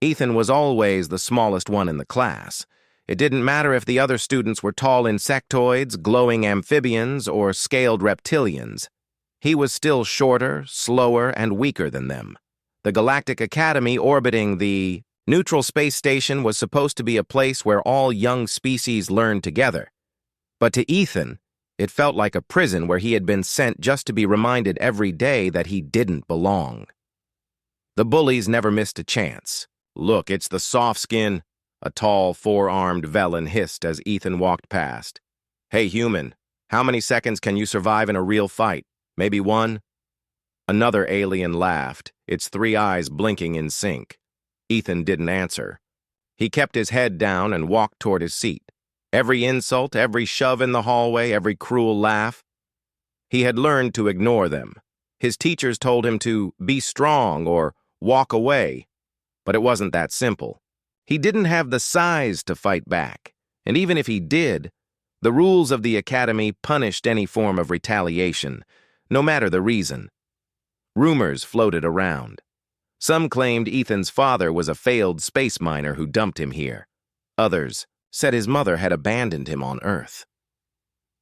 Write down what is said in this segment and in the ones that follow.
Ethan was always the smallest one in the class. It didn't matter if the other students were tall insectoids, glowing amphibians, or scaled reptilians. He was still shorter, slower, and weaker than them. The Galactic Academy orbiting the neutral space station was supposed to be a place where all young species learned together. But to Ethan, it felt like a prison where he had been sent just to be reminded every day that he didn't belong. The bullies never missed a chance. "Look, it's the soft skin," a tall, four-armed Velen hissed as Ethan walked past. "Hey, human, how many seconds can you survive in a real fight? Maybe one?" Another alien laughed, its three eyes blinking in sync. Ethan didn't answer. He kept his head down and walked toward his seat. Every insult, every shove in the hallway, every cruel laugh. He had learned to ignore them. His teachers told him to be strong or walk away, but it wasn't that simple. He didn't have the size to fight back, and even if he did, the rules of the academy punished any form of retaliation, no matter the reason. Rumors floated around. Some claimed Ethan's father was a failed space miner who dumped him here. Others said his mother had abandoned him on Earth.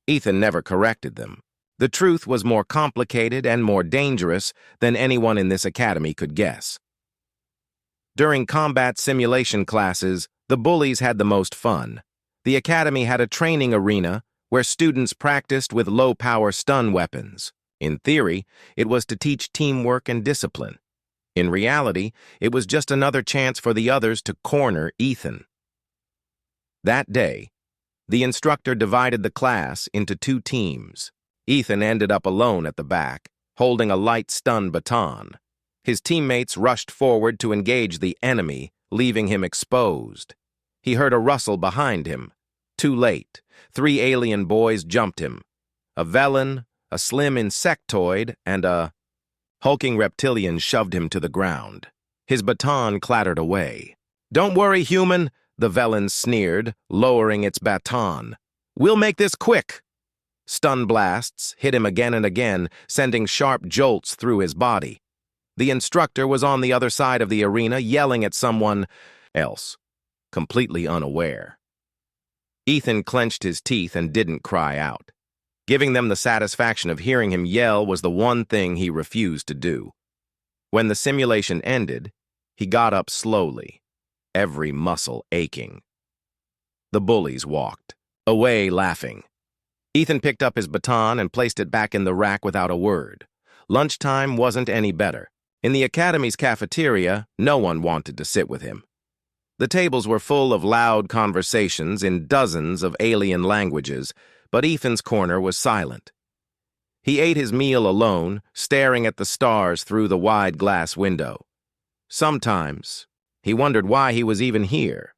Ethan never corrected them. The truth was more complicated and more dangerous than anyone in this academy could guess. During combat simulation classes, the bullies had the most fun. The academy had a training arena where students practiced with low-power stun weapons. In theory, it was to teach teamwork and discipline. In reality, it was just another chance for the others to corner Ethan. That day, the instructor divided the class into two teams. Ethan ended up alone at the back, holding a light stun baton. His teammates rushed forward to engage the enemy, leaving him exposed. He heard a rustle behind him. Too late. 3 alien boys jumped him. A Velen, a slim insectoid, and a hulking reptilian shoved him to the ground. His baton clattered away. "Don't worry, human," the Velen sneered, lowering its baton. "We'll make this quick." Stun blasts hit him again and again, sending sharp jolts through his body. The instructor was on the other side of the arena, yelling at someone else, completely unaware. Ethan clenched his teeth and didn't cry out. Giving them the satisfaction of hearing him yell was the one thing he refused to do. When the simulation ended, he got up slowly, every muscle aching. The bullies walked away laughing. Ethan picked up his baton and placed it back in the rack without a word. Lunchtime wasn't any better. In the academy's cafeteria, no one wanted to sit with him. The tables were full of loud conversations in dozens of alien languages, but Ethan's corner was silent. He ate his meal alone, staring at the stars through the wide glass window. Sometimes, he wondered why he was even here.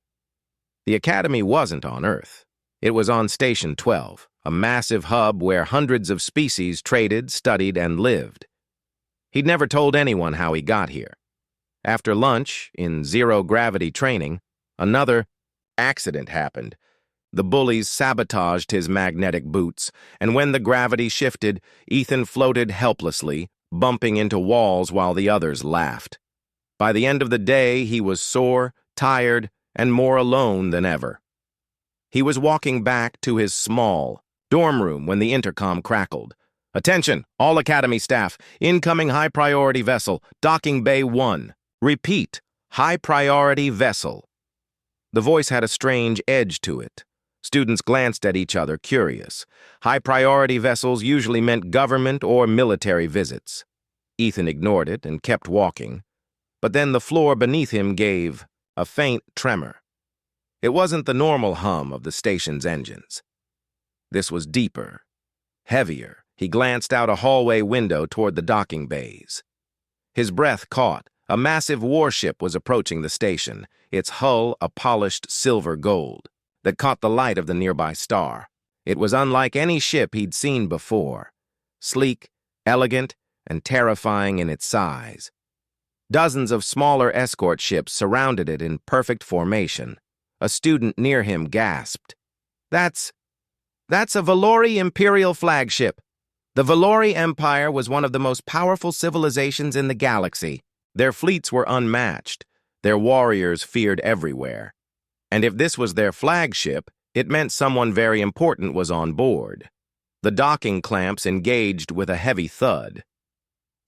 The academy wasn't on Earth. It was on Station 12, a massive hub where hundreds of species traded, studied, and lived. He'd never told anyone how he got here. After lunch, in zero-gravity training, another accident happened. The bullies sabotaged his magnetic boots, and when the gravity shifted, Ethan floated helplessly, bumping into walls while the others laughed. By the end of the day, he was sore, tired, and more alone than ever. He was walking back to his small dorm room when the intercom crackled. "Attention, all Academy staff. Incoming high-priority vessel, docking bay 1. Repeat, high-priority vessel." The voice had a strange edge to it. Students glanced at each other, curious. High-priority vessels usually meant government or military visits. Ethan ignored it and kept walking. But then the floor beneath him gave a faint tremor. It wasn't the normal hum of the station's engines. This was deeper, heavier. He glanced out a hallway window toward the docking bays. His breath caught. A massive warship was approaching the station, its hull a polished silver gold that caught the light of the nearby star. It was unlike any ship he'd seen before, sleek, elegant, and terrifying in its size. Dozens of smaller escort ships surrounded it in perfect formation. A student near him gasped. That's a Valori Imperial flagship. The Valori Empire was one of the most powerful civilizations in the galaxy. Their fleets were unmatched, Their warriors feared everywhere. And if this was their flagship, it meant someone very important was on board. The docking clamps engaged with a heavy thud.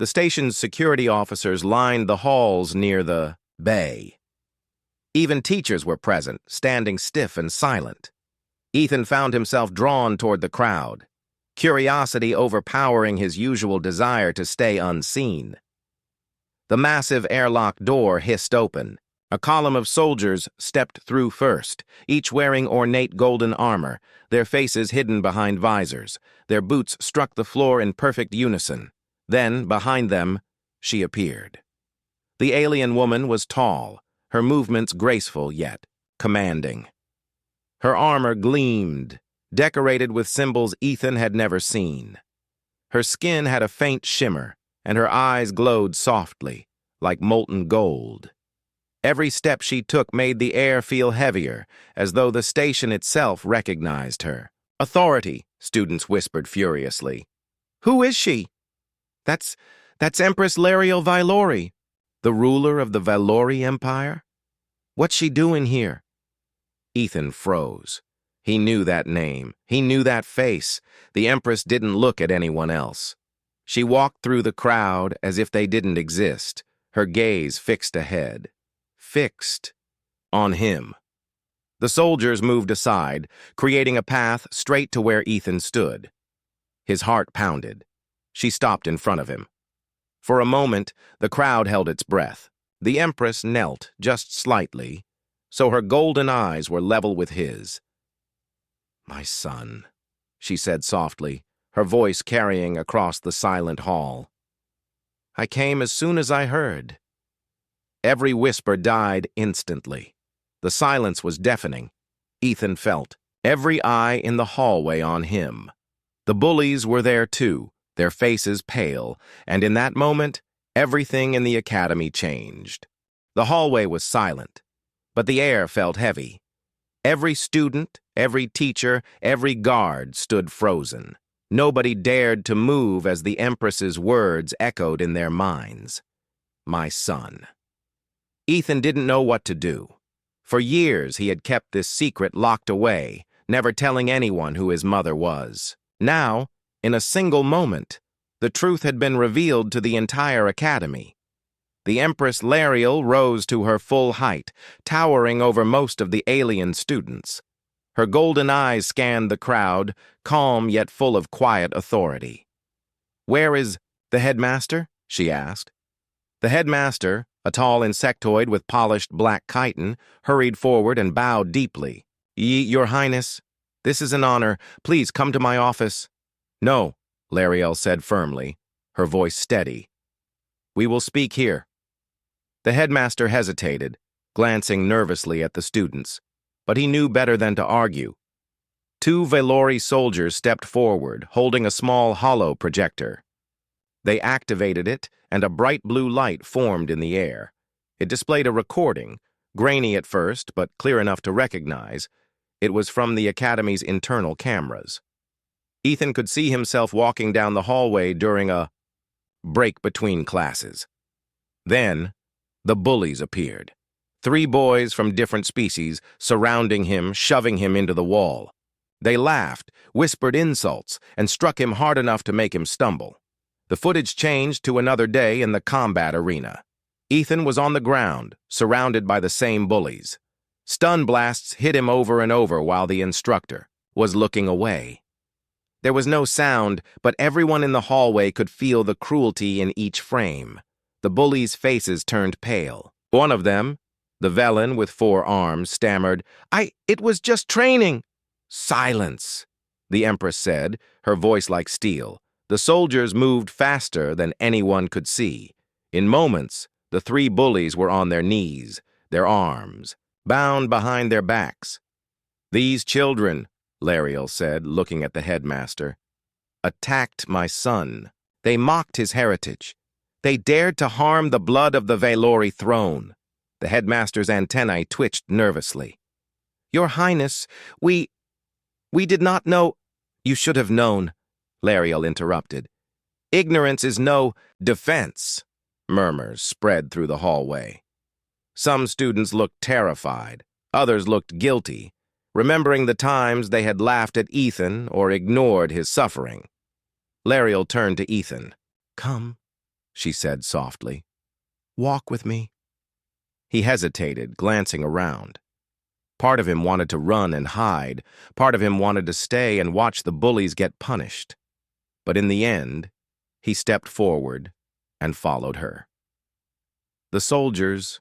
The station's security officers lined the halls near the bay. Even teachers were present, standing stiff and silent. Ethan found himself drawn toward the crowd, curiosity overpowering his usual desire to stay unseen. The massive airlock door hissed open. A column of soldiers stepped through first, each wearing ornate golden armor, their faces hidden behind visors. Their boots struck the floor in perfect unison. Then, behind them, she appeared. The alien woman was tall, her movements graceful yet commanding. Her armor gleamed, decorated with symbols Ethan had never seen. Her skin had a faint shimmer, and her eyes glowed softly, like molten gold. Every step she took made the air feel heavier, as though the station itself recognized her. "Authority," students whispered furiously. "Who is she?" That's Empress Lariel Vylori, the ruler of the Vylori Empire? What's she doing here?" Ethan froze. He knew that name. He knew that face. The Empress didn't look at anyone else. She walked through the crowd as if they didn't exist, her gaze fixed ahead. Fixed on him. The soldiers moved aside, creating a path straight to where Ethan stood. His heart pounded. She stopped in front of him. For a moment, the crowd held its breath. The Empress knelt just slightly, so her golden eyes were level with his. "My son," she said softly, her voice carrying across the silent hall. "I came as soon as I heard." Every whisper died instantly. The silence was deafening. Ethan felt every eye in the hallway on him. The bullies were there too, their faces pale, and in that moment, everything in the academy changed. The hallway was silent, but the air felt heavy. Every student, every teacher, every guard stood frozen. Nobody dared to move as the Empress's words echoed in their minds. "My son." Ethan didn't know what to do. For years he had kept this secret locked away, never telling anyone who his mother was. Now, in a single moment, the truth had been revealed to the entire academy. The Empress Lariel rose to her full height, towering over most of the alien students. Her golden eyes scanned the crowd, calm yet full of quiet authority. "Where is the headmaster?" she asked. The headmaster, a tall insectoid with polished black chitin, hurried forward and bowed deeply. "Your Highness, this is an honor. Please come to my office." "No," Lariel said firmly, her voice steady. "We will speak here." The headmaster hesitated, glancing nervously at the students, but he knew better than to argue. Two Vylori soldiers stepped forward, holding a small hollow projector. They activated it, and a bright blue light formed in the air. It displayed a recording, grainy at first, but clear enough to recognize. It was from the Academy's internal cameras. Ethan could see himself walking down the hallway during a break between classes. Then, the bullies appeared. 3 boys from different species, surrounding him, shoving him into the wall. They laughed, whispered insults, and struck him hard enough to make him stumble. The footage changed to another day in the combat arena. Ethan was on the ground, surrounded by the same bullies. Stun blasts hit him over and over while the instructor was looking away. There was no sound, but everyone in the hallway could feel the cruelty in each frame. The bullies' faces turned pale. One of them, the Velen with 4 arms, stammered, It was just training." "Silence," the Empress said, her voice like steel. The soldiers moved faster than anyone could see. In moments, the 3 bullies were on their knees, their arms bound behind their backs. "These children," Lariel said, looking at the headmaster, "attacked my son. They mocked his heritage. They dared to harm the blood of the Vylori throne." The headmaster's antennae twitched nervously. "Your Highness, we did not know—" "You should have known," Lariel interrupted. "Ignorance is no defense." Murmurs spread through the hallway. Some students looked terrified, others looked guilty, remembering the times they had laughed at Ethan or ignored his suffering. Lariel turned to Ethan. "Come," she said softly. "Walk with me." He hesitated, glancing around. Part of him wanted to run and hide. Part of him wanted to stay and watch the bullies get punished. But in the end, he stepped forward and followed her. The soldiers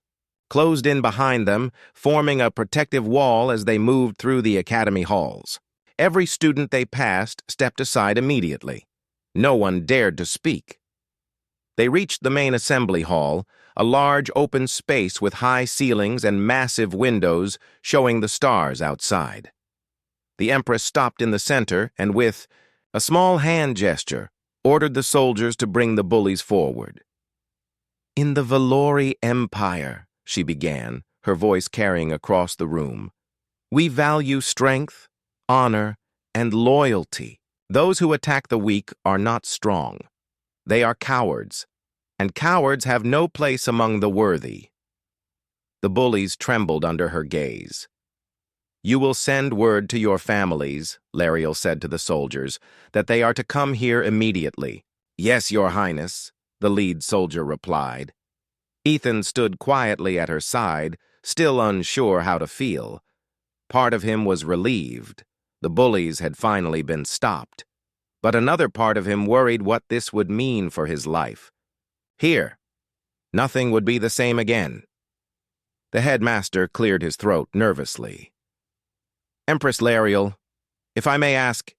closed in behind them, forming a protective wall as they moved through the academy halls. Every student they passed stepped aside immediately. No one dared to speak. They reached the main assembly hall, a large open space with high ceilings and massive windows showing the stars outside. The Empress stopped in the center and with a small hand gesture ordered the soldiers to bring the bullies forward. "In the Valori Empire," she began, her voice carrying across the room, "we value strength, honor, and loyalty. Those who attack the weak are not strong. They are cowards, and cowards have no place among the worthy." The bullies trembled under her gaze. "You will send word to your families," Lariel said to the soldiers, "that they are to come here immediately." "Yes, Your Highness," the lead soldier replied. Ethan stood quietly at her side, still unsure how to feel. Part of him was relieved. The bullies had finally been stopped. But another part of him worried what this would mean for his life. Here, nothing would be the same again. The headmaster cleared his throat nervously. "Empress Lariel, if I may ask,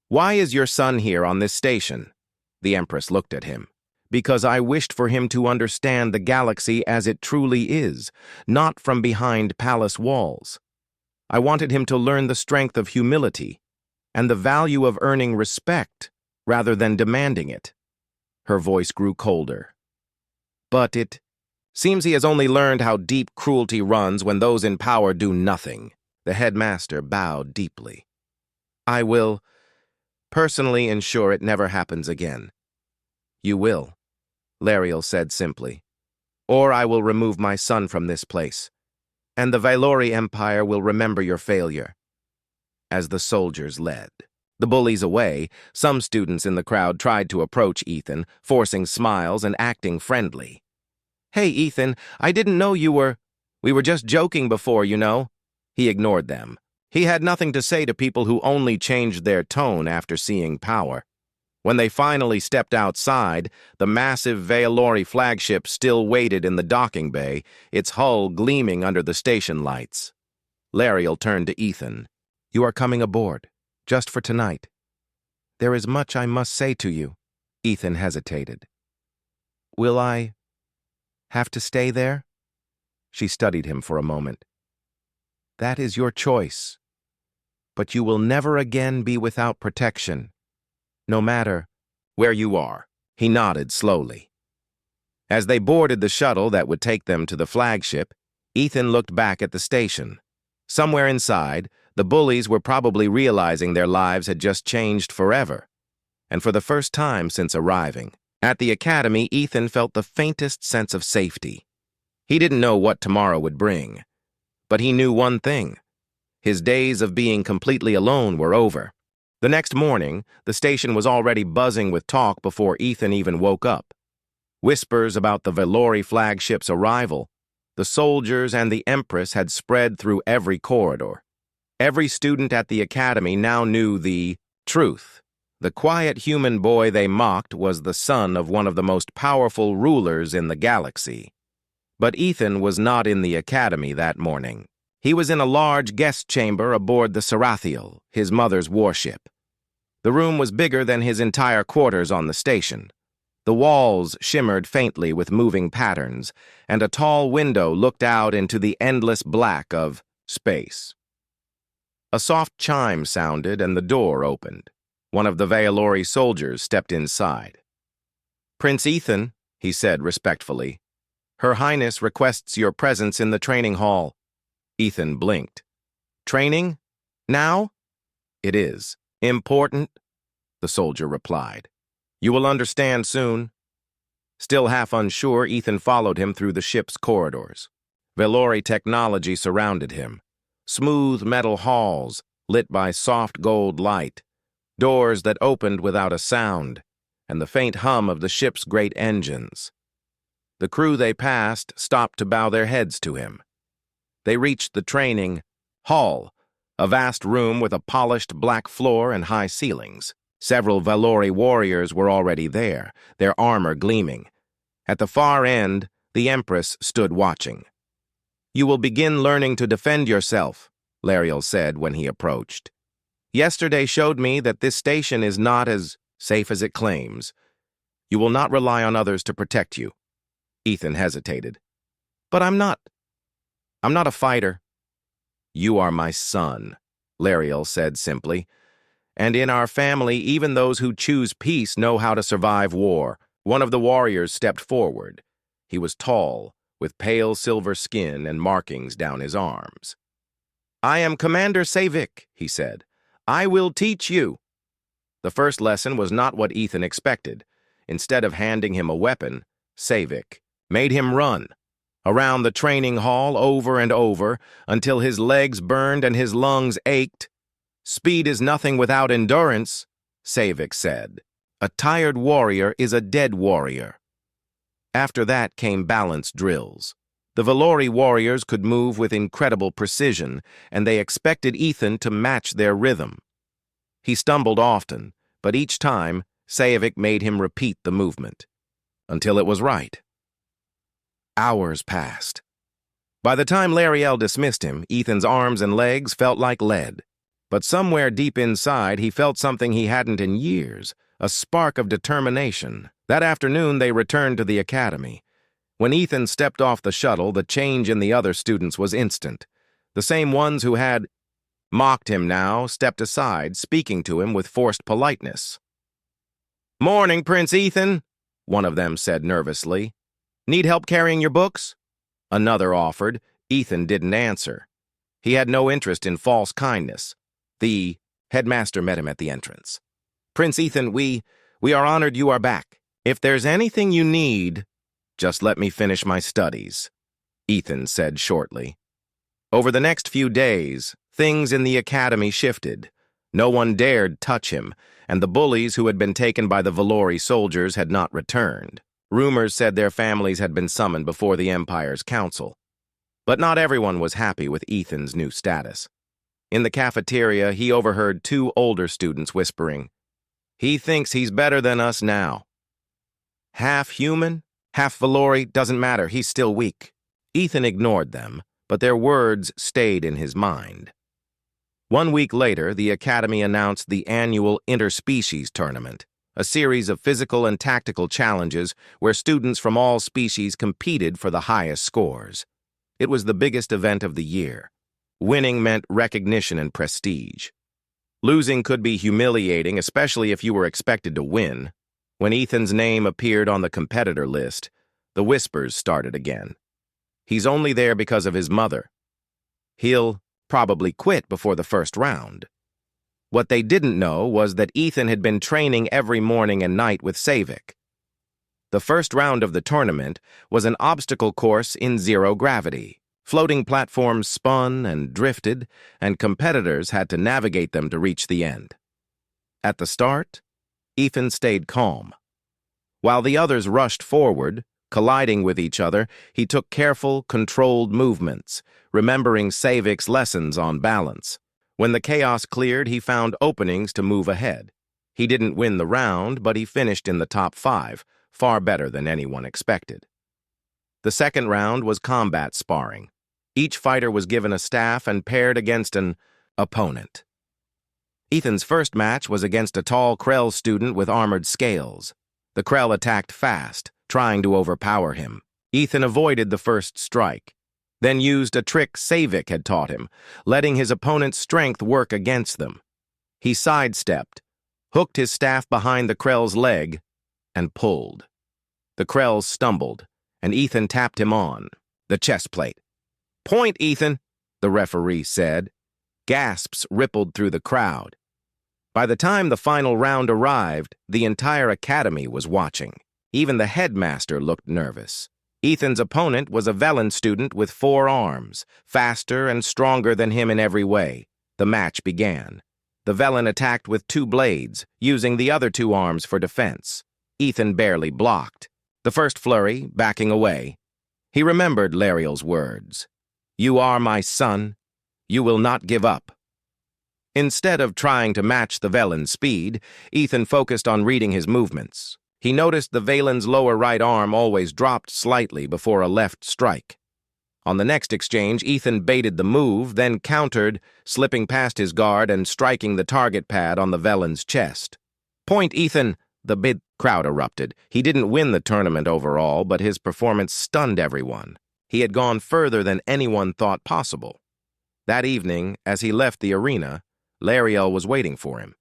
why is your son here on this station?" The Empress looked at him. "Because I wished for him to understand the galaxy as it truly is, not from behind palace walls. I wanted him to learn the strength of humility and the value of earning respect rather than demanding it." Her voice grew colder. "But it seems he has only learned how deep cruelty runs when those in power do nothing." The headmaster bowed deeply. "I will personally ensure it never happens again." "You will," Lariel said simply, "or I will remove my son from this place, and the Valori Empire will remember your failure." As the soldiers led the bullies away, some students in the crowd tried to approach Ethan, forcing smiles and acting friendly. "Hey, Ethan, I didn't know you were... We were just joking before, you know." He ignored them. He had nothing to say to people who only changed their tone after seeing power. When they finally stepped outside, the massive Valori flagship still waited in the docking bay, its hull gleaming under the station lights. Lariel turned to Ethan. "You are coming aboard, just for tonight. There is much I must say to you." Ethan hesitated. "Will I have to stay there?" She studied him for a moment. "That is your choice. But you will never again be without protection, no matter where you are." He nodded slowly. As they boarded the shuttle that would take them to the flagship, Ethan looked back at the station. Somewhere inside, the bullies were probably realizing their lives had just changed forever. And for the first time since arriving at the academy, Ethan felt the faintest sense of safety. He didn't know what tomorrow would bring, but he knew one thing. His days of being completely alone were over. The next morning, the station was already buzzing with talk before Ethan even woke up. Whispers about the Valori flagship's arrival, the soldiers and the Empress had spread through every corridor. Every student at the academy now knew the truth. The quiet human boy they mocked was the son of one of the most powerful rulers in the galaxy. But Ethan was not in the academy that morning. He was in a large guest chamber aboard the Sarathiel, his mother's warship. The room was bigger than his entire quarters on the station. The walls shimmered faintly with moving patterns, and a tall window looked out into the endless black of space. A soft chime sounded and the door opened. One of the Valori soldiers stepped inside. "Prince Ethan," he said respectfully, "Her Highness requests your presence in the training hall." Ethan blinked. "Training? Now?" "It is. Important," the soldier replied. "You will understand soon." Still half unsure, Ethan followed him through the ship's corridors. Velori technology surrounded him. Smooth metal halls, lit by soft gold light, doors that opened without a sound, and the faint hum of the ship's great engines. The crew they passed stopped to bow their heads to him. They reached the training hall, a vast room with a polished black floor and high ceilings. Several Velori warriors were already there, their armor gleaming. At the far end, the Empress stood watching. "You will begin learning to defend yourself," Lariel said when he approached. "Yesterday showed me that this station is not as safe as it claims. You will not rely on others to protect you." Ethan hesitated. "But I'm not a fighter." "You are my son," Lariel said simply. "And in our family, even those who choose peace know how to survive war." One of the warriors stepped forward. He was tall, with pale silver skin and markings down his arms. "I am Commander Savik," he said. "I will teach you." The first lesson was not what Ethan expected. Instead of handing him a weapon, Savik made him run around the training hall over and over until his legs burned and his lungs ached. "Speed is nothing without endurance," Savik said. "A tired warrior is a dead warrior." After that came balance drills. The Velori warriors could move with incredible precision, and they expected Ethan to match their rhythm. He stumbled often, but each time, Savik made him repeat the movement, until it was right. Hours passed. By the time Lariel dismissed him, Ethan's arms and legs felt like lead. But somewhere deep inside, he felt something he hadn't in years, a spark of determination. That afternoon, they returned to the academy. When Ethan stepped off the shuttle, the change in the other students was instant. The same ones who had mocked him now stepped aside, speaking to him with forced politeness. "Morning, Prince Ethan," one of them said nervously. "Need help carrying your books?" Another offered. Ethan didn't answer. He had no interest in false kindness. The headmaster met him at the entrance. "Prince Ethan, we are honored you are back. If there's anything you need, just let me finish my studies," Ethan said shortly. Over the next few days, things in the academy shifted. No one dared touch him, and the bullies who had been taken by the Velori soldiers had not returned. Rumors said their families had been summoned before the Empire's council. But not everyone was happy with Ethan's new status. In the cafeteria, he overheard two older students whispering, "He thinks he's better than us now. Half human, half Velori, doesn't matter, he's still weak." Ethan ignored them, but their words stayed in his mind. 1 week later, the Academy announced the annual Interspecies Tournament, a series of physical and tactical challenges where students from all species competed for the highest scores. It was the biggest event of the year. Winning meant recognition and prestige. Losing could be humiliating, especially if you were expected to win. When Ethan's name appeared on the competitor list, the whispers started again. He's only there because of his mother. He'll probably quit before the first round. What they didn't know was that Ethan had been training every morning and night with Savik. The first round of the tournament was an obstacle course in zero gravity. Floating platforms spun and drifted, and competitors had to navigate them to reach the end. At the start, Ethan stayed calm. While the others rushed forward, colliding with each other, he took careful, controlled movements, remembering Savik's lessons on balance. When the chaos cleared, he found openings to move ahead. He didn't win the round, but he finished in the top 5, far better than anyone expected. The second round was combat sparring. Each fighter was given a staff and paired against an opponent. Ethan's first match was against a tall Krell student with armored scales. The Krell attacked fast, trying to overpower him. Ethan avoided the first strike, then used a trick Savik had taught him, letting his opponent's strength work against them. He sidestepped, hooked his staff behind the Krell's leg, and pulled. The Krell stumbled, and Ethan tapped him on the chest plate. "Point, Ethan," the referee said. Gasps rippled through the crowd. By the time the final round arrived, the entire academy was watching. Even the headmaster looked nervous. Ethan's opponent was a Velen student with 4 arms, faster and stronger than him in every way. The match began. The Velen attacked with 2 blades, using the other 2 arms for defense. Ethan barely blocked. The first flurry, backing away. He remembered Lariel's words. "You are my son. You will not give up." Instead of trying to match the Velen's speed, Ethan focused on reading his movements. He noticed the Velen's lower right arm always dropped slightly before a left strike. On the next exchange, Ethan baited the move, then countered, slipping past his guard and striking the target pad on the Velen's chest. "Point, Ethan!" The big crowd erupted. He didn't win the tournament overall, but his performance stunned everyone. He had gone further than anyone thought possible. That evening, as he left the arena, Lariel was waiting for him.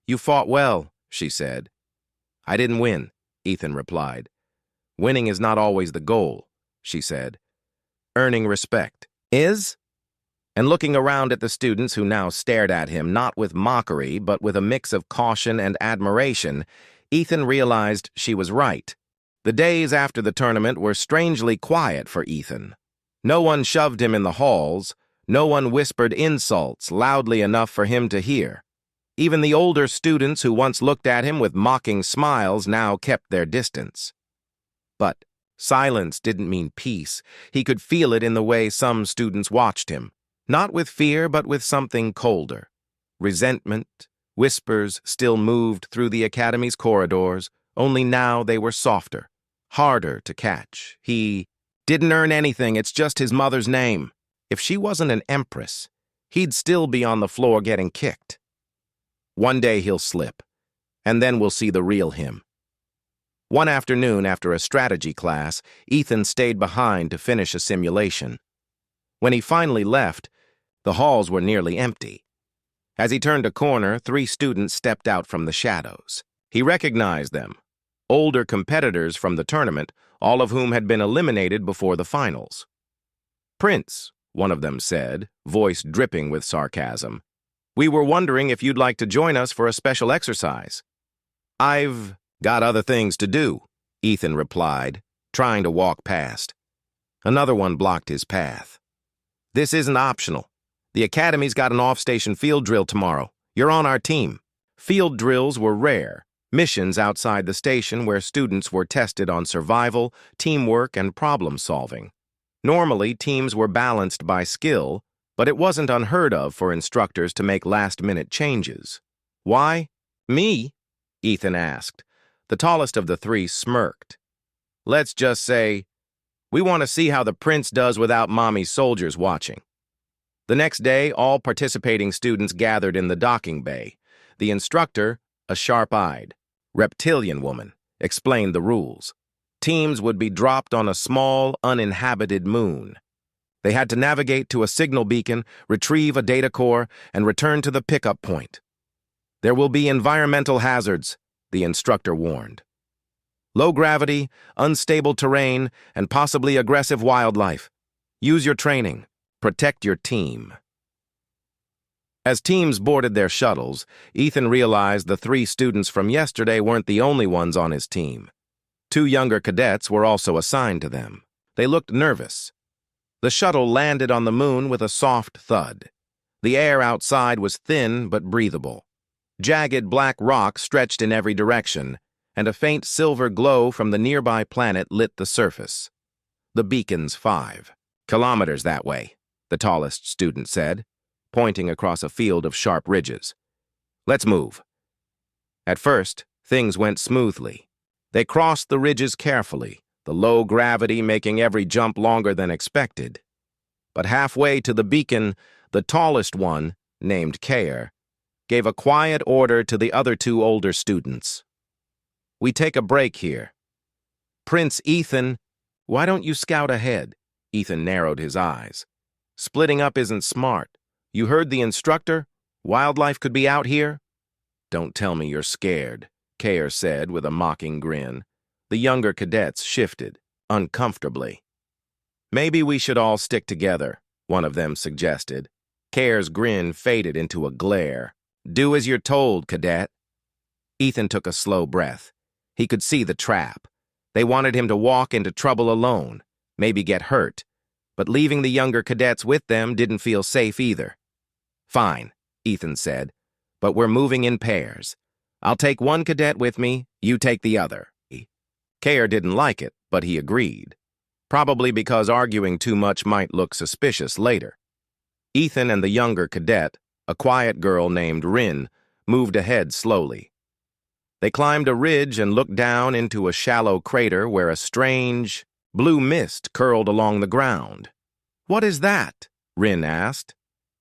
"You fought well," she said. "I didn't win," Ethan replied. "Winning is not always the goal," she said. "Earning respect is?" And looking around at the students who now stared at him, not with mockery, but with a mix of caution and admiration, Ethan realized she was right. The days after the tournament were strangely quiet for Ethan. No one shoved him in the halls. No one whispered insults loudly enough for him to hear. Even the older students who once looked at him with mocking smiles now kept their distance. But silence didn't mean peace. He could feel it in the way some students watched him. Not with fear, but with something colder. Resentment, whispers still moved through the academy's corridors, only now they were softer, harder to catch. He didn't earn anything, it's just his mother's name. If she wasn't an empress, he'd still be on the floor getting kicked. One day he'll slip, and then we'll see the real him. One afternoon after a strategy class, Ethan stayed behind to finish a simulation. When he finally left, the halls were nearly empty. As he turned a corner, 3 students stepped out from the shadows. He recognized them, older competitors from the tournament, all of whom had been eliminated before the finals. "Prince," one of them said, voice dripping with sarcasm, "we were wondering if you'd like to join us for a special exercise." "I've got other things to do," Ethan replied, trying to walk past. Another one blocked his path. "This isn't optional. The academy's got an off-station field drill tomorrow. You're on our team." Field drills were rare, missions outside the station where students were tested on survival, teamwork, and problem-solving. Normally, teams were balanced by skill, but it wasn't unheard of for instructors to make last-minute changes. "Why? Me?" Ethan asked. The tallest of the 3 smirked. "Let's just say, we want to see how the prince does without mommy's soldiers watching." The next day, all participating students gathered in the docking bay. The instructor, a sharp-eyed, reptilian woman, explained the rules. Teams would be dropped on a small, uninhabited moon. They had to navigate to a signal beacon, retrieve a data core, and return to the pickup point. "There will be environmental hazards," the instructor warned. "Low gravity, unstable terrain, and possibly aggressive wildlife. Use your training. Protect your team." As teams boarded their shuttles, Ethan realized the 3 students from yesterday weren't the only ones on his team. 2 younger cadets were also assigned to them. They looked nervous. The shuttle landed on the moon with a soft thud. The air outside was thin but breathable. Jagged black rock stretched in every direction, and a faint silver glow from the nearby planet lit the surface. "The beacon's 5 kilometers that way," the tallest student said, pointing across a field of sharp ridges. "Let's move." At first, things went smoothly. They crossed the ridges carefully, the low gravity making every jump longer than expected. But halfway to the beacon, the tallest one, named Kair, gave a quiet order to the other 2 older students. "We take a break here. Prince Ethan, why don't you scout ahead?" Ethan narrowed his eyes. "Splitting up isn't smart. You heard the instructor? Wildlife could be out here?" "Don't tell me you're scared," Kair said with a mocking grin. The younger cadets shifted, uncomfortably. "Maybe we should all stick together," one of them suggested. Kair's grin faded into a glare. "Do as you're told, cadet." Ethan took a slow breath. He could see the trap. They wanted him to walk into trouble alone, maybe get hurt, but leaving the younger cadets with them didn't feel safe either. "Fine," Ethan said, "but we're moving in pairs. I'll take one cadet with me, you take the other." Kare didn't like it, but he agreed, probably because arguing too much might look suspicious later. Ethan and the younger cadet, a quiet girl named Rin, moved ahead slowly. They climbed a ridge and looked down into a shallow crater where a strange, blue mist curled along the ground. "What is that?" Rin asked.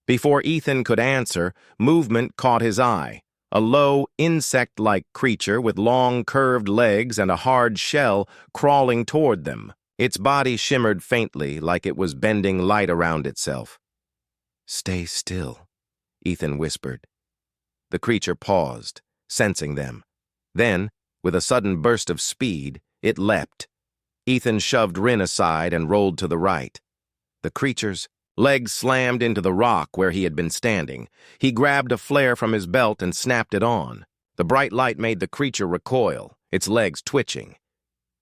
Before Ethan could answer, movement caught his eye. A low, insect-like creature with long, curved legs and a hard shell crawling toward them. Its body shimmered faintly, like it was bending light around itself. "Stay still," Ethan whispered. The creature paused, sensing them. Then, with a sudden burst of speed, it leapt. Ethan shoved Rin aside and rolled to the right. The creature's legs slammed into the rock where he had been standing. He grabbed a flare from his belt and snapped it on. The bright light made the creature recoil, its legs twitching.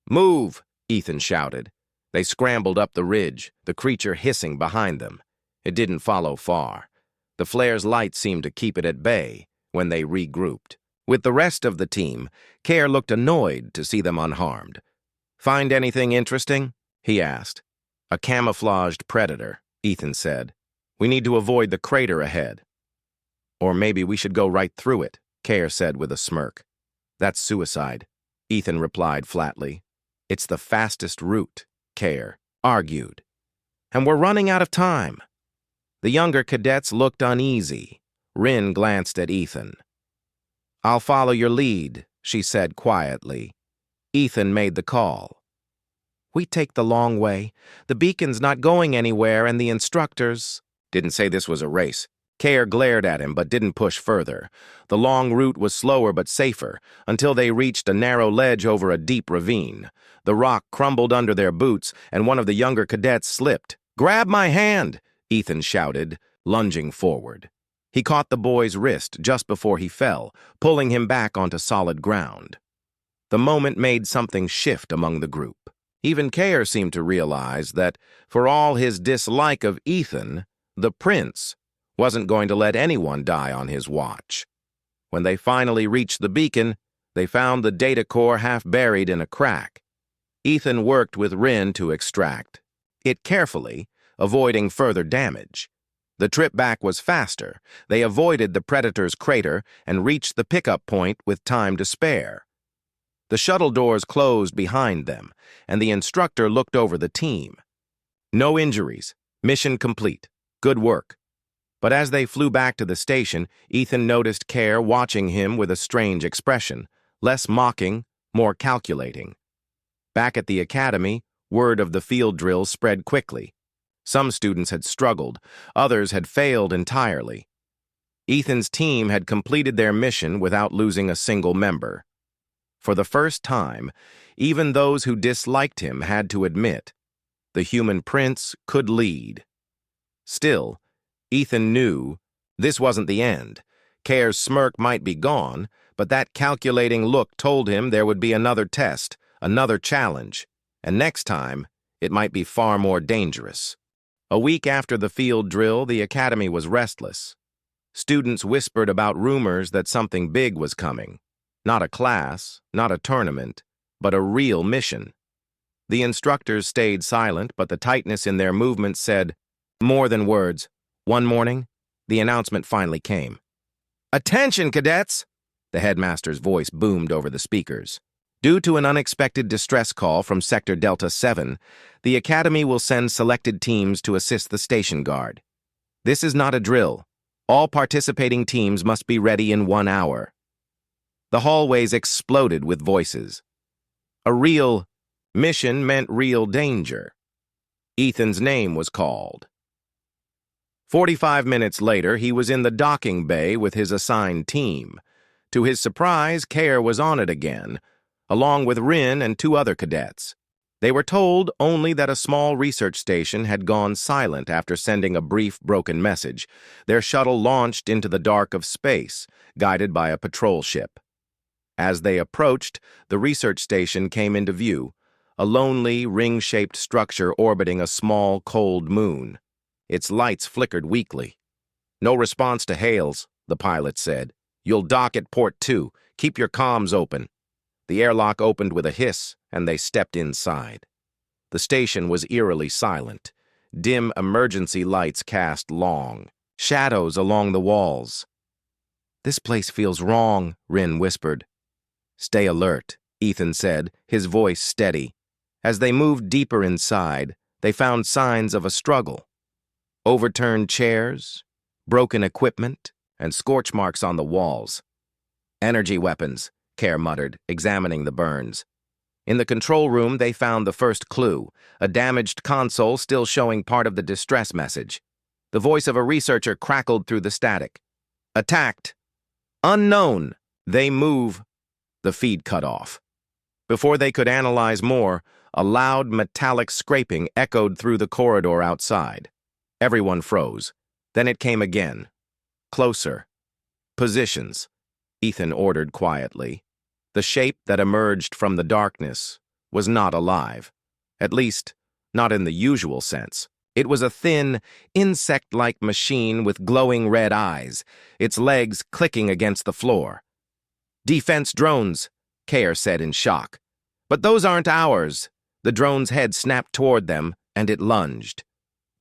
"Move!" Ethan shouted. They scrambled up the ridge, the creature hissing behind them. It didn't follow far. The flare's light seemed to keep it at bay when they regrouped. With the rest of the team, Kare looked annoyed to see them unharmed. "Find anything interesting?" he asked. "A camouflaged predator," Ethan said. "We need to avoid the crater ahead." "Or maybe we should go right through it," Kare said with a smirk. "That's suicide," Ethan replied flatly. "It's the fastest route," Kare argued. "And we're running out of time." The younger cadets looked uneasy. Rin glanced at Ethan. "I'll follow your lead," she said quietly. Ethan made the call. "We take the long way. The beacon's not going anywhere, and the instructors—" "Didn't say this was a race." Kare glared at him but didn't push further. The long route was slower but safer, until they reached a narrow ledge over a deep ravine. The rock crumbled under their boots, and one of the younger cadets slipped. "Grab my hand!" Ethan shouted, lunging forward. He caught the boy's wrist just before he fell, pulling him back onto solid ground. The moment made something shift among the group. Even Kare seemed to realize that, for all his dislike of Ethan, the prince wasn't going to let anyone die on his watch. When they finally reached the beacon, they found the data core half buried in a crack. Ethan worked with Rin to extract it carefully, avoiding further damage. The trip back was faster. They avoided the predator's crater and reached the pickup point with time to spare. The shuttle doors closed behind them, and the instructor looked over the team. "No injuries. Mission complete. Good work." But as they flew back to the station, Ethan noticed Kare watching him with a strange expression, less mocking, more calculating. Back at the academy, word of the field drill spread quickly. Some students had struggled, others had failed entirely. Ethan's team had completed their mission without losing a single member. For the first time, even those who disliked him had to admit, the human prince could lead. Still, Ethan knew this wasn't the end. Kare's smirk might be gone, but that calculating look told him there would be another test, another challenge, and next time, it might be far more dangerous. A week after the field drill, the academy was restless. Students whispered about rumors that something big was coming. Not a class, not a tournament, but a real mission. The instructors stayed silent, but the tightness in their movements said more than words. One morning, the announcement finally came. "Attention, cadets!" The headmaster's voice boomed over the speakers. "Due to an unexpected distress call from Sector Delta 7, the Academy will send selected teams to assist the station guard. This is not a drill. All participating teams must be ready in 1 hour." The hallways exploded with voices. A real mission meant real danger. Ethan's name was called. 45 minutes later, he was in the docking bay with his assigned team. To his surprise, Kare was on it again, along with Rin and 2 other cadets. They were told only that a small research station had gone silent after sending a brief, broken message. Their shuttle launched into the dark of space, guided by a patrol ship. As they approached, the research station came into view, a lonely, ring-shaped structure orbiting a small, cold moon. Its lights flickered weakly. "No response to hails," the pilot said. "You'll dock at port 2. Keep your comms open." The airlock opened with a hiss, and they stepped inside. The station was eerily silent. Dim emergency lights cast long shadows along the walls. "This place feels wrong," Rin whispered. "Stay alert," Ethan said, his voice steady. As they moved deeper inside, they found signs of a struggle. Overturned chairs, broken equipment, and scorch marks on the walls. "Energy weapons," Care muttered, examining the burns. In the control room, they found the first clue, a damaged console still showing part of the distress message. The voice of a researcher crackled through the static. "Attacked. Unknown. They move." The feed cut off. Before they could analyze more, a loud metallic scraping echoed through the corridor outside. Everyone froze. Then it came again. Closer. "Positions," Ethan ordered quietly. The shape that emerged from the darkness was not alive. At least, not in the usual sense. It was a thin, insect-like machine with glowing red eyes, its legs clicking against the floor. "Defense drones," Care said in shock. "But those aren't ours." The drone's head snapped toward them, and it lunged.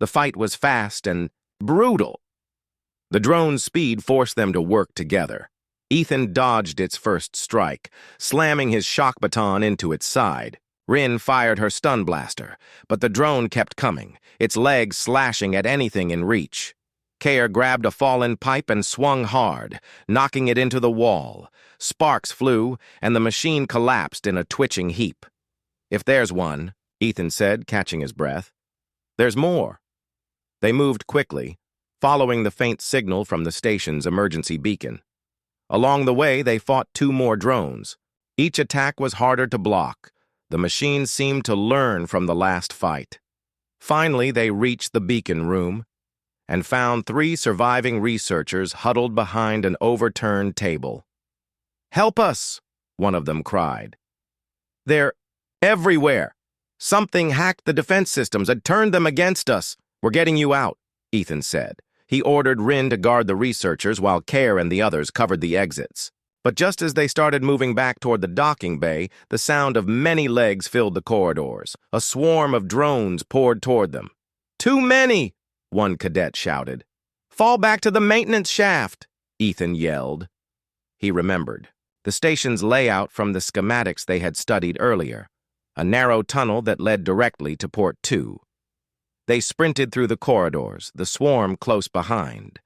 The fight was fast and brutal. The drone's speed forced them to work together. Ethan dodged its first strike, slamming his shock baton into its side. Rin fired her stun blaster, but the drone kept coming, its legs slashing at anything in reach. Care grabbed a fallen pipe and swung hard, knocking it into the wall. Sparks flew, and the machine collapsed in a twitching heap. "If there's one," Ethan said, catching his breath. "There's more." They moved quickly, following the faint signal from the station's emergency beacon. Along the way, they fought 2 more drones. Each attack was harder to block. The machine seemed to learn from the last fight. Finally, they reached the beacon room and found 3 surviving researchers huddled behind an overturned table. "Help us!" one of them cried. "They're everywhere. Something hacked the defense systems and turned them against us. We're getting you out," Ethan said. He ordered Rin to guard the researchers while Care and the others covered the exits. But just as they started moving back toward the docking bay, the sound of many legs filled the corridors. A swarm of drones poured toward them. "Too many!" one cadet shouted. "Fall back to the maintenance shaft!" Ethan yelled. He remembered the station's layout from the schematics they had studied earlier, a narrow tunnel that led directly to Port 2. They sprinted through the corridors, the swarm close behind.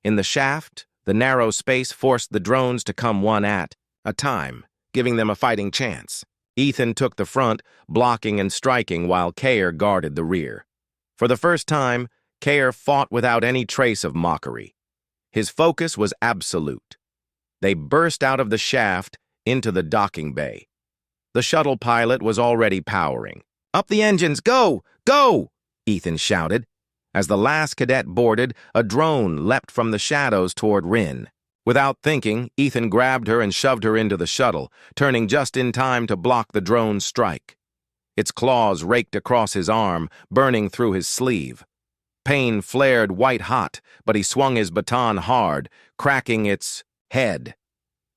In the shaft, the narrow space forced the drones to come one at a time, giving them a fighting chance. Ethan took the front, blocking and striking while Care guarded the rear. For the first time, Care fought without any trace of mockery. His focus was absolute. They burst out of the shaft into the docking bay. The shuttle pilot was already powering. "Up the engines! Go! Go!" Ethan shouted. As the last cadet boarded, a drone leapt from the shadows toward Rin. Without thinking, Ethan grabbed her and shoved her into the shuttle, turning just in time to block the drone's strike. Its claws raked across his arm, burning through his sleeve. Pain flared white-hot, but he swung his baton hard, cracking its head.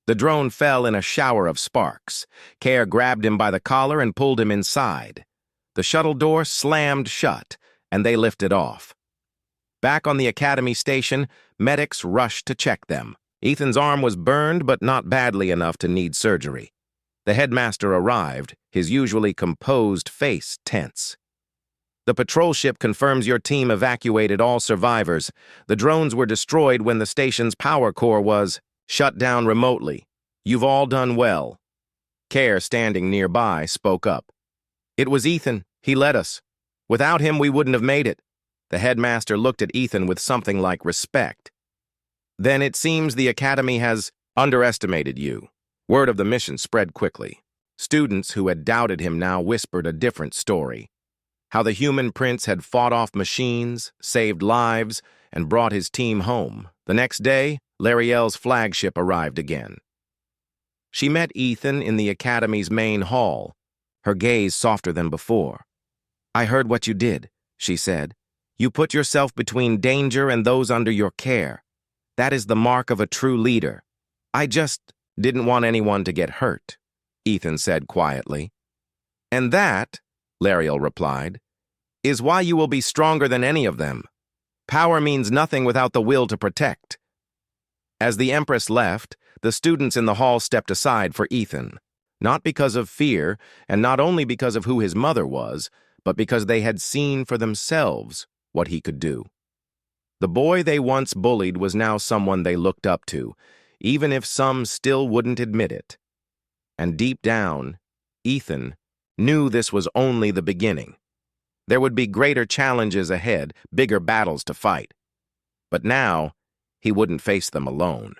The drone fell in a shower of sparks. Care grabbed him by the collar and pulled him inside. The shuttle door slammed shut, and they lifted off. Back on the Academy station, medics rushed to check them. Ethan's arm was burned, but not badly enough to need surgery. The headmaster arrived, his usually composed face tense. "The patrol ship confirms your team evacuated all survivors. The drones were destroyed when the station's power core was shut down remotely. You've all done well." Care, standing nearby, spoke up. "It was Ethan. He led us. Without him, we wouldn't have made it." The headmaster looked at Ethan with something like respect. "Then it seems the Academy has underestimated you." Word of the mission spread quickly. Students who had doubted him now whispered a different story. How the human prince had fought off machines, saved lives, and brought his team home. The next day, Lariel's flagship arrived again. She met Ethan in the Academy's main hall. her gaze softer than before. "I heard what you did," she said. "You put yourself between danger and those under your care. That is the mark of a true leader." "I just didn't want anyone to get hurt," Ethan said quietly. "And that," Lariel replied, "is why you will be stronger than any of them. Power means nothing without the will to protect." As the Empress left, the students in the hall stepped aside for Ethan, not because of fear, and not only because of who his mother was, but because they had seen for themselves what he could do. The boy they once bullied was now someone they looked up to, even if some still wouldn't admit it. And deep down, Ethan knew this was only the beginning. There would be greater challenges ahead, bigger battles to fight. But now, he wouldn't face them alone.